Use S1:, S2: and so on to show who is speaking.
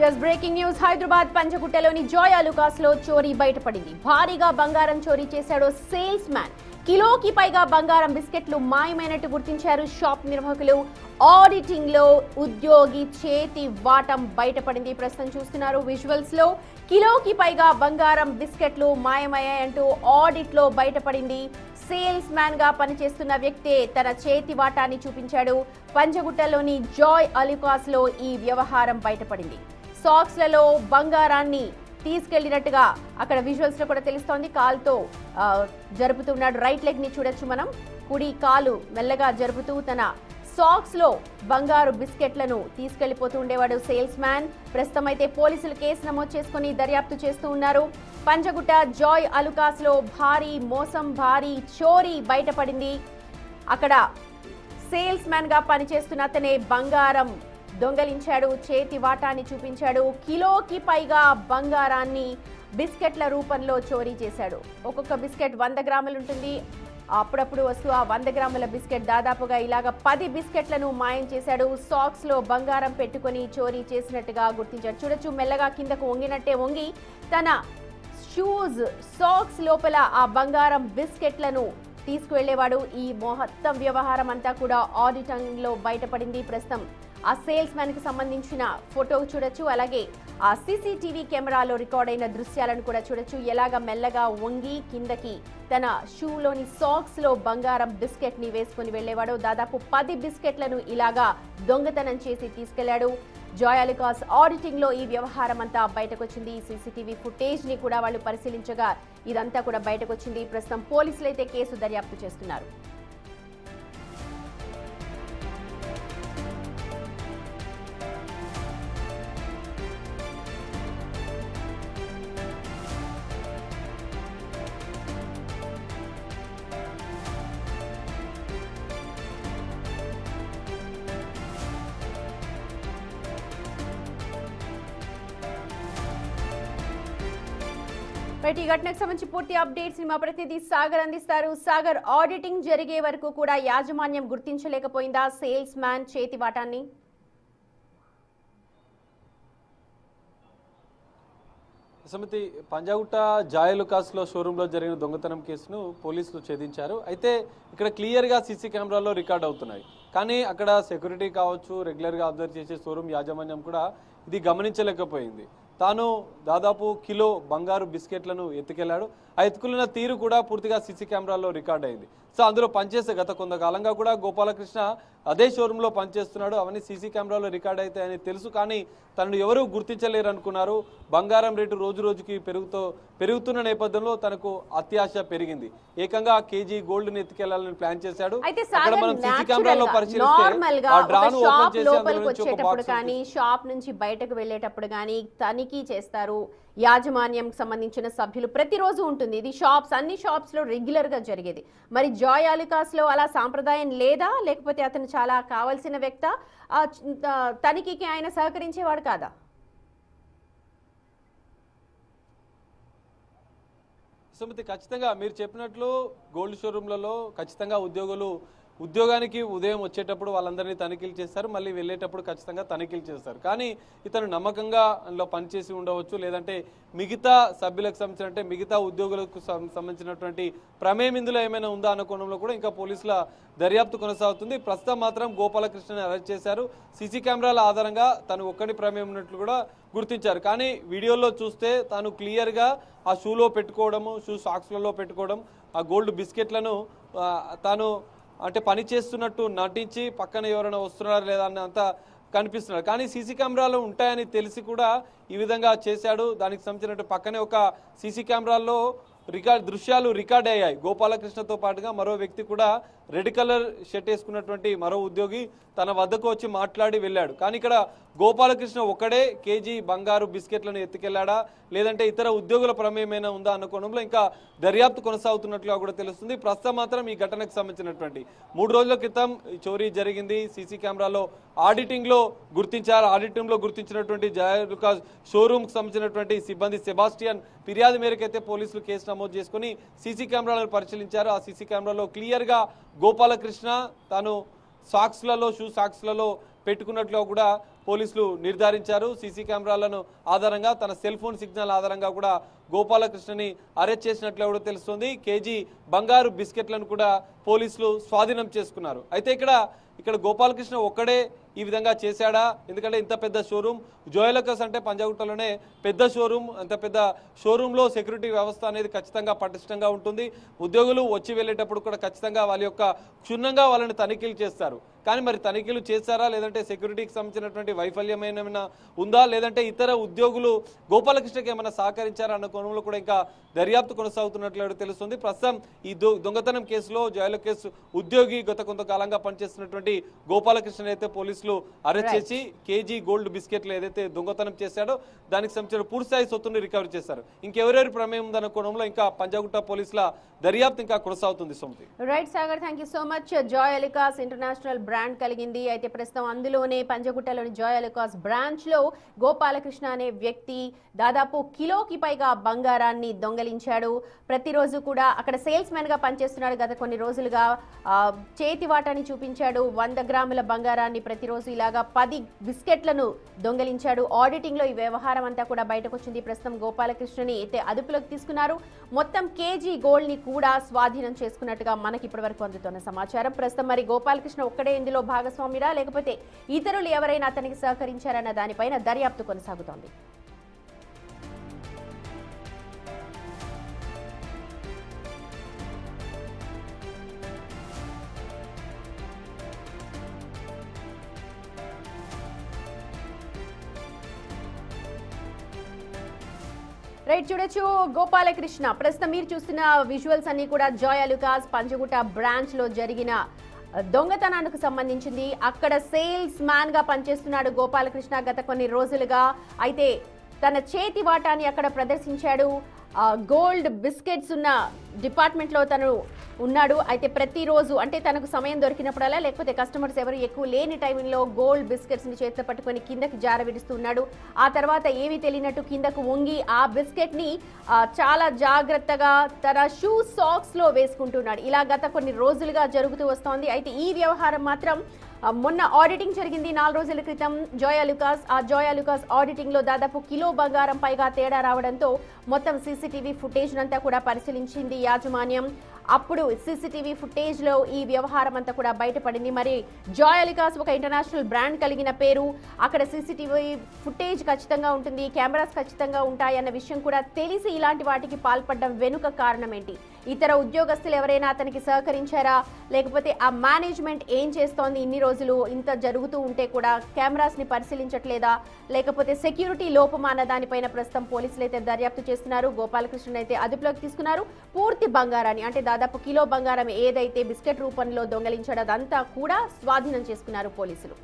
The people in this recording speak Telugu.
S1: ఎస్ బ్రేకింగ్ న్యూస్ హైదరాబాద్ పంచగుట్టలోని జాయ్ అలుకాస్ లో చోరీ బయటపడింది. భారీగా బంగారం చోరీ చేశాడు సేల్స్ మ్యాన్. కిలోకి పైగా బంగారం బిస్కెట్లు మాయమైనట్టు గుర్తించారు షాప్ నిర్వాహకులు. ఆడిటింగ్ లో ఉద్యోగి చేతి వాటం బయటపడింది. ప్రస్తుతం చూస్తున్నారు విజువల్స్ లో. కిలోకి పైగా బంగారం బిస్కెట్లు మాయమయ్యాయంటూ ఆడిట్ లో బయటపడింది. సేల్స్ మ్యాన్ గా పనిచేస్తున్న వ్యక్తే తన చేతి వాటాన్ని చూపించాడు. పంచగుట్టలోని జాయ్ అలుకాస్ లో ఈ వ్యవహారం బయటపడింది. సాక్స్లలో బంగారాన్ని తీసుకెళ్లినట్టుగా అక్కడ విజువల్స్ లో కూడా తెలుస్తోంది. కాలుతో జరుపుతున్నాడు. రైట్ లెగ్ ని చూడొచ్చు మనం. కుడి కాలు మెల్లగా జరుపుతూ తన సాక్స్ లో బంగారు బిస్కెట్లను తీసుకెళ్లిపోతూ ఉండేవాడు సేల్స్ మ్యాన్. ప్రస్తుతం అయితే పోలీసులు కేసు నమోదు చేసుకుని దర్యాప్తు చేస్తూ ఉన్నారు. పంచగుట్ట జాయ్ అలుకాస్ లో భారీ మోసం, భారీ చోరీ బయటపడింది. అక్కడ సేల్స్ మ్యాన్ గా పనిచేస్తున్న అతనే బంగారం దొంగలించాడు. చేతి వాటాన్ని చూపించాడు. కిలోకి పైగా బంగారాన్ని బిస్కెట్ల రూపంలో చోరీ చేశాడు. ఒక్కొక్క బిస్కెట్ 100 గ్రాములు ఉంటుంది. అప్పుడప్పుడు వస్తూ ఆ 100 గ్రాముల బిస్కెట్ దాదాపుగా ఇలాగ 10 బిస్కెట్లను మాయం చేశాడు. సాక్స్ లో బంగారం పెట్టుకుని చోరీ చేసినట్టుగా గుర్తించాడు. చూడొచ్చు, మెల్లగా కిందకు వంగినట్టే వంగి తన షూస్ సాక్స్ లోపల ఆ బంగారం బిస్కెట్లను తీసుకువెళ్లేవాడు. ఈ మొత్తం వ్యవహారం అంతా కూడా ఆడిటింగ్ లో బయటపడింది. ప్రస్తుతం ఆ సేల్స్ మ్యాన్ కి సంబంధించిన ఫోటో చూడొచ్చు. అలాగే ఆ సీసీటీవీ కెమెరాలో రికార్డ్ అయిన దృశ్యాలను కూడా చూడొచ్చు. ఎలాగ మెల్లగా వంగి కిందకి తన షూలోని సాక్స్ లో బంగారం బిస్కెట్ ని వేసుకుని వెళ్లేవాడు. దాదాపు 10 బిస్కెట్లను ఇలాగా దొంగతనం చేసి తీసుకెళ్లాడు. జాయ్ అలుకాస్ ఆడిటింగ్ లో ఈ వ్యవహారం అంతా బయటకొచ్చింది. సీసీటీవీ ఫుటేజ్ ని కూడా వాళ్ళు పరిశీలించగా ఇదంతా కూడా బయటకొచ్చింది. ప్రస్తుతం పోలీసులు అయితే కేసు దర్యాప్తు చేస్తున్నారు. ఈ ఘటనకు సంబంధించి పూర్తి అప్డేట్స్ మా ప్రతినిధి సాగర్ అందిస్తారు. సాగర్, ఆడిటింగ్ జరిగే వరకు కూడా యాజమాన్యం గుర్తించలేకపోయిందా సేల్స్ మ్యాన్ చేతి వాటాన్ని?
S2: సమితి పంజాగుట్ట జాయ్ అలుకాస్ లో షోరూమ్ లో జరిగిన దొంగతనం కేసును పోలీసులు ఛేదించారు. అయితే ఇక్కడ క్లియర్ గా సీసీ కెమెరాలో రికార్డ్ అవుతున్నాయి. కానీ అక్కడ సెక్యూరిటీ కావచ్చు, రెగ్యులర్ గా అబ్జర్వ్ చేసే షోరూమ్ యాజమాన్యం కూడా ఇది గమనించలేకపోయింది. తాను దాదాపు కిలో బంగారు బిస్కెట్లను ఎత్తుకెళ్లాడు. ఆ ఎత్తుకున్న తీరు కూడా పూర్తిగా సీసీ కెమెరాలో రికార్డ్ అయింది. సో అందులో పనిచేసే గత కొంతకాలంగా కూడా గోపాలకృష్ణ అదే షోరూంలో పనిచేస్తున్నాడు. అవన్నీ సీసీ కెమెరాలో రికార్డ్ అవుతాయని తెలుసు. కానీ తనను ఎవరూ గుర్తించలేరు అనుకున్నారు. బంగారం రేటు రోజు రోజుకి పెరుగుతున్న నేపథ్యంలో తనకు అత్యాశ పెరిగింది. ఏకంగా కేజీ గోల్డ్ ని ఎత్తుకెళ్లాలని ప్లాన్ చేశాడు.
S1: మనం సీసీ కెమెరాలో పరిశీలిస్తే షాప్ నుంచి బయటకు వెళ్లేటప్పుడు కానీ తనిఖీ చేస్తారు. యాజమాన్యం సంబంధించిన సభ్యులు ప్రతిరోజు ఉంటుంది. ఇది అన్ని షాప్స్ లో రెగ్యులర్ గా జరిగేది. మరి జాయ్ అలుకాస్ లో అలా సాంప్రదాయం లేదా, లేకపోతే అతను చాలా కావాల్సిన వ్యక్త, తనిఖీకి ఆయన సహకరించేవాడు కాదా?
S2: సుమతి, ఖచ్చితంగా మీరు చెప్పినట్లు గోల్డ్ షోరూమ్లలో ఖచ్చితంగా ఉద్యోగానికి ఉదయం వచ్చేటప్పుడు వాళ్ళందరినీ తనిఖీలు చేస్తారు. మళ్ళీ వెళ్ళేటప్పుడు ఖచ్చితంగా తనిఖీలు చేస్తారు. కానీ ఇతను నమ్మకంగా అందులో పనిచేసి ఉండవచ్చు, లేదంటే మిగతా సభ్యులకు సంబంధించినట్టే మిగతా ఉద్యోగులకు సంబంధించినటువంటి ప్రమేయం ఇందులో ఏమైనా ఉందా అన్న కోణంలో కూడా ఇంకా పోలీసుల దర్యాప్తు కొనసాగుతుంది. ప్రస్తుతం మాత్రం గోపాలకృష్ణని అరెస్ట్ చేశారు. సీసీ కెమెరాల ఆధారంగా తను ఒక్కడి ప్రమేయం ఉన్నట్లు కూడా గుర్తించారు. కానీ వీడియోలో చూస్తే తాను క్లియర్గా ఆ షూలో పెట్టుకోవడము, షూ సాక్స్లలో పెట్టుకోవడం, ఆ గోల్డ్ బిస్కెట్లను తాను అంటే పని చేస్తున్నట్టు నటించి పక్కన ఎవరైనా వస్తున్నారా లేదా అని అంతా కనిపిస్తున్నారు. కానీ సీసీ కెమెరాలు ఉంటాయని తెలిసి కూడా ఈ విధంగా చేశాడు. దానికి సంబంధించినట్టు పక్కనే ఒక సీసీ కెమెరాల్లో దృశ్యాలు రికార్డ్ అయ్యాయి. గోపాలకృష్ణతో పాటుగా మరో వ్యక్తి కూడా రెడ్ కలర్ షర్ట్ వేసుకున్నటువంటి మరో ఉద్యోగి తన వద్దకు వచ్చి మాట్లాడి వెళ్ళాడు. కానీ ఇక్కడ గోపాలకృష్ణ ఒక్కడే కేజీ బంగారు బిస్కెట్లను ఎత్తుకెళ్లాడా, లేదంటే ఇతర ఉద్యోగుల ప్రమేయమైనా ఉందా అన్న కోణంలో ఇంకా దర్యాప్తు కొనసాగుతున్నట్లుగా కూడా తెలుస్తుంది. ప్రస్తుతం మాత్రం ఈ ఘటనకు సంబంధించినటువంటి 3 రోజుల క్రితం చోరీ జరిగింది. సీసీ కెమెరాలో ఆడిటింగ్ లో గుర్తించినటువంటి జాయ్ అలుకాస్ షోరూమ్ కు సంబంధించినటువంటి సిబ్బంది సెబాస్టియన్ ఫిర్యాదు మేరకైతే పోలీసులు కేసు నమోదు చేసుకుని సీసీ కెమెరాలను పరిశీలించారు. ఆ సీసీ కెమెరాలో క్లియర్ గా గోపాలకృష్ణ తాను షూ సాక్స్లలో పెట్టుకున్నట్లు కూడా పోలీసులు నిర్ధారించారు. సీసీ కెమెరాలను ఆధారంగా తన సెల్ ఫోన్ సిగ్నల్ ఆధారంగా కూడా గోపాలకృష్ణని అరెస్ట్ చేసినట్లు కూడా తెలుస్తుంది. కేజీ బంగారు బిస్కెట్లను కూడా పోలీసులు స్వాధీనం చేసుకున్నారు. అయితే ఇక్కడ గోపాలకృష్ణ ఒక్కడే ఈ విధంగా చేశాడా? ఎందుకంటే ఇంత పెద్ద షోరూమ్ జోయలకస్ అంటే పంజాగుట్టలోనే పెద్ద షోరూమ్, అంత పెద్ద షోరూంలో సెక్యూరిటీ వ్యవస్థ అనేది ఖచ్చితంగా పటిష్టంగా ఉంటుంది. ఉద్యోగులు వచ్చి వెళ్ళేటప్పుడు కూడా ఖచ్చితంగా క్షుణ్ణంగా వాళ్ళని తనిఖీలు చేస్తారు. కానీ మరి తనిఖీలు చేస్తారా, లేదంటే సెక్యూరిటీకి సంబంధించినటువంటి వైఫల్యం ఏమైనా ఉందా, లేదంటే ఇతర ఉద్యోగులు గోపాలకృష్ణకి ఏమైనా సహకరించారా అన్న కోణంలో కూడా ఇంకా దర్యాప్తు కొనసాగుతున్నట్లు తెలుస్తుంది. ప్రస్తుతం ఈ దొంగతనం కేసులో జోయలకస్ ఉద్యోగి గత కొంతకాలంగా పనిచేస్తున్నటువంటి గోపాలకృష్ణ అయితే పోలీసులు అరెస్ట్ చేసి కేజీ గోల్డ్ బిస్కెట్లు ఏదైతే దొంగతనం చేశాడో దానికి సంబంధించిన పూర్తిస్థాయి సొత్తుని రికవరీ చేశారు. ఇంకెవరెవరి ప్రమేయం ఉందన్న కోణంలో ఇంకా పంజాగుట్ట పోలీసుల దర్యాప్తు ఇంకా కొనసాగుతుంది. సొంతి
S1: right Sagar, thank you so much. Joyalukkas international brand కలిగింది. అయితే ప్రస్తుతం అందులోనే పంజగుట్టలోని జోయలికాస్ బ్రాంచ్ లో గోపాలకృష్ణ అనే వ్యక్తి దాదాపు కిలోకి పైగా బంగారాన్ని దొంగలించాడు. ప్రతిరోజు కూడా అక్కడ సేల్స్ మ్యాన్ గా పనిచేస్తున్నాడు. గత కొన్ని రోజులుగా చేతి వాటాన్ని చూపించాడు. 100 గ్రాముల బంగారాన్ని ప్రతిరోజు ఇలాగా 10 బిస్కెట్లను దొంగలించాడు. ఆడిటింగ్ లో ఈ వ్యవహారం అంతా కూడా బయటకు వచ్చింది. ప్రస్తుతం గోపాలకృష్ణని అయితే అదుపులోకి తీసుకున్నారు. మొత్తం కేజీ గోల్డ్ ని కూడా స్వాధీనం చేసుకున్నట్టుగా మనకి ఇప్పటి వరకు అందుతున్న సమాచారం. ప్రస్తుతం మరి గోపాలకృష్ణ ఒక్కడే ఇందులో భాగస్వామిరా, లేకపోతే ఇతరులు ఎవరైనా అతనికి సహకరించారన్న దానిపైన దర్యాప్తు కొనసాగుతోంది. రైట్, చూడొచ్చు గోపాలకృష్ణ. ప్రస్తుతం మీరు చూస్తున్న విజువల్స్ అన్ని కూడా జోయలుకాస్ పంజగుట్ట బ్రాంచ్ లో జరిగిన దొంగతనానికి సంబంధించింది. అక్కడ సేల్స్ మ్యాన్ గా పనిచేస్తున్నాడు గోపాలకృష్ణ గత కొన్ని రోజులుగా. అయితే తన చేతి వాటాన్ని అక్కడ ప్రదర్శించాడు. గోల్డ్ బిస్కెట్స్ ఉన్న డిపార్ట్మెంట్లో తను ఉన్నాడు. అయితే ప్రతిరోజు అంటే తనకు సమయం దొరికినప్పుడల్లా, లేకపోతే కస్టమర్స్ ఎవరు ఎక్కువ లేని టైంలో గోల్డ్ బిస్కెట్స్ని చేతితో పట్టుకొని కిందకి జారవిడుస్తున్నాడు. ఆ తర్వాత ఏమీ తెలియనట్టు కిందకు వంగి ఆ బిస్కెట్ని చాలా జాగ్రత్తగా తన షూ సాక్స్లో వేసుకుంటున్నాడు. ఇలా గత కొన్ని రోజులుగా జరుగుతూ వస్తోంది. అయితే ఈ వ్యవహారం మాత్రం మొన్న ఆడిటింగ్ జరిగింది 4 రోజుల క్రితం జోయలుకాస్. ఆ జోయలుకాస్ ఆడిటింగ్ లో దాదాపు కిలో బంగారం పైగా తేడా రావడంతో మొత్తం సీసీటీవీ ఫుటేజ్ అంతా కూడా పరిశీలించింది యాజమాన్యం. అప్పుడు సీసీటీవీ ఫుటేజ్ లో ఈ వ్యవహారం అంతా కూడా బయటపడింది. మరి జోయలుకాస్ ఒక ఇంటర్నేషనల్ బ్రాండ్ కలిగిన పేరు. అక్కడ సీసీటీవీ ఫుటేజ్ ఖచ్చితంగా ఉంటుంది, కెమెరాస్ ఖచ్చితంగా ఉంటాయి అన్న విషయం కూడా తెలిసి ఇలాంటి వాటికి పాల్పడడం వెనుక కారణం ఏంటి? ఇతర ఉద్యోగస్తులు ఎవరైనా అతనికి సహకరించారా, లేకపోతే ఆ మేనేజ్మెంట్ ఏం చేస్తోంది? ఇన్ని రోజులు ఇంత జరుగుతూ ఉంటే కూడా కెమెరాస్ ని పరిశీలించట్లేదా, లేకపోతే సెక్యూరిటీ లోపమా అన్న దానిపైన ప్రస్తుతం పోలీసులు అయితే దర్యాప్తు చేస్తున్నారు. గోపాలకృష్ణ అయితే అదుపులోకి తీసుకున్నారు. పూర్తి బంగారాన్ని అంటే దాదాపు కిలో బంగారం ఏదైతే బిస్కెట్ రూపంలో దొంగలించాడో అదంతా కూడా స్వాధీనం చేసుకున్నారు పోలీసులు.